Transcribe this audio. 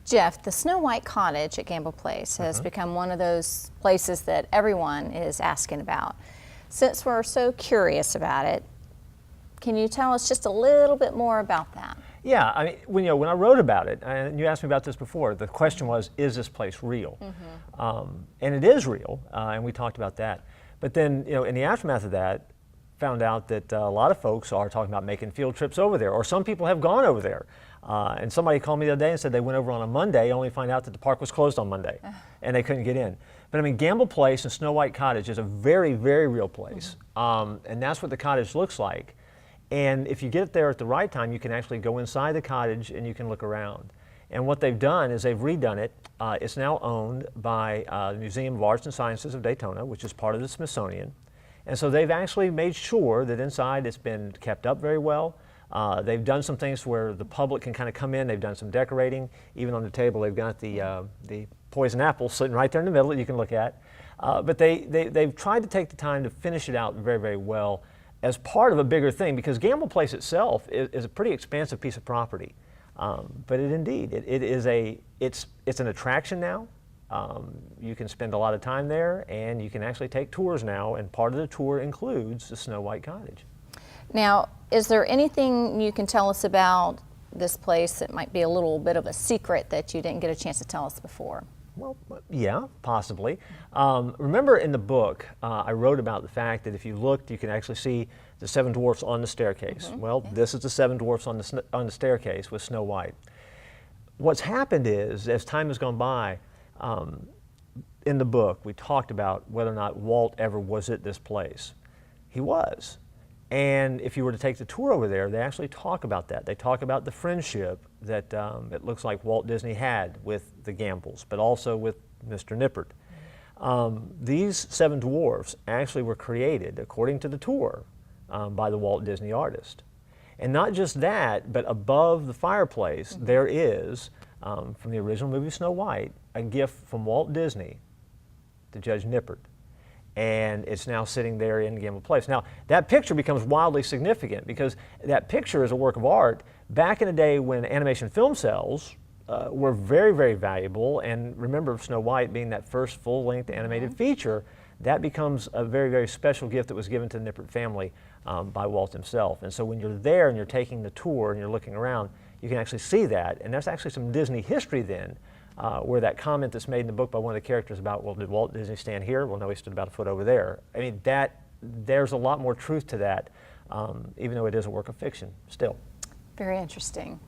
Jeff, the Snow White Cottage at Gamble Place has become one of those places that everyone is asking about. Since we're so curious about it, can you tell us just a little bit more about that? Yeah, I mean, when I wrote about it, and you asked me about this before, the question was, is this place real? And it is real, and we talked about that. But then, in the aftermath of that, found out that a lot of folks are talking about making field trips over there, or some people have gone over there. And somebody called me the other day and said they went over on a Monday, only to find out that the park was closed on Monday, and they couldn't get in. But I mean, Gamble Place and Snow White Cottage is a very, very real place, and that's what the cottage looks like. And if you get there at the right time, you can actually go inside the cottage and you can look around. And what they've done is they've redone it. It's now owned by the Museum of Arts and Sciences of Daytona, which is part of the Smithsonian. And so they've actually made sure that inside it's been kept up very well. They've done some things where the public can kind of come in. They've done some decorating. Even on the table, they've got the poison apple sitting right there in the middle that you can look at. But they've tried to take the time to finish it out very, very well as part of a bigger thing, because Gamble Place itself is a pretty expansive piece of property. But it's an attraction now. You can spend a lot of time there, and you can actually take tours now, and part of the tour includes the Snow White Cottage. Now, is there anything you can tell us about this place that might be a little bit of a secret that you didn't get a chance to tell us before? Well, yeah, possibly. Remember in the book, I wrote about the fact that if you looked, you can actually see the 7 dwarfs on the staircase. Well, this is the 7 dwarfs on the staircase with Snow White. What's happened is, as time has gone by, in the book, we talked about whether or not Walt ever was at this place. He was. And if you were to take the tour over there, they actually talk about that. They talk about the friendship that it looks like Walt Disney had with the Gambles, but also with Mr. Nippert. These 7 dwarfs actually were created, according to the tour, by the Walt Disney artist. And not just that, but above the fireplace, there is, from the original movie Snow White, a gift from Walt Disney to Judge Nippert. And it's now sitting there in Gamble Place. Now, that picture becomes wildly significant because that picture is a work of art back in the day when animation film cells were very, very valuable. And remember, Snow White being that first full-length animated feature, that becomes a very, very special gift that was given to the Nippert family by Walt himself. And so when you're there and you're taking the tour and you're looking around, you can actually see that. And there's actually some Disney history then, where that comment that's made in the book by one of the characters about, well, did Walt Disney stand here? Well, no, he stood about a foot over there. I mean, there's a lot more truth to that, even though it is a work of fiction still. Very interesting.